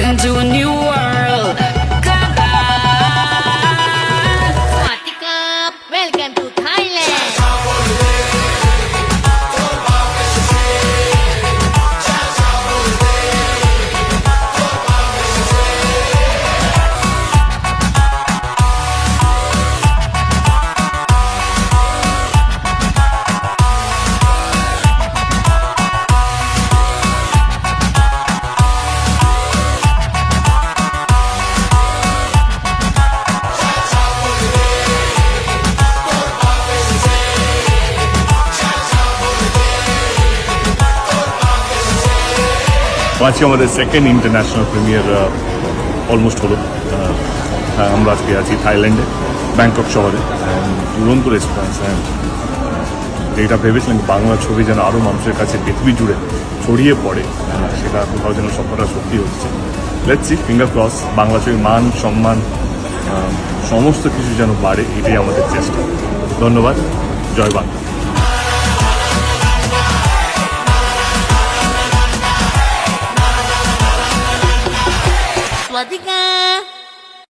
into a new world. Come on. Swatika, welcome to Thailand. আজকে আমাদের second international premier almost হলো। আমরা আজকে আছি থাইল্যান্ডে, ব্যাংকক শহরে, দুরন্ত রেসপন্স। যেটা ভেবেছিলাম বাংলা ছবি যেন আরও মানুষের কাছে পৃথিবী জুড়ে ছড়িয়ে পড়ে, সেটা কোথাও যেন স্বপ্নটা সত্যি হচ্ছে। Let's see, finger cross, Bangla ছবির মান সম্মান সমস্ত কিছু যেন বাড়ে, এটাই আমাদের চেষ্টা। ধন্যবাদ, জয় বাংলা। Swatika.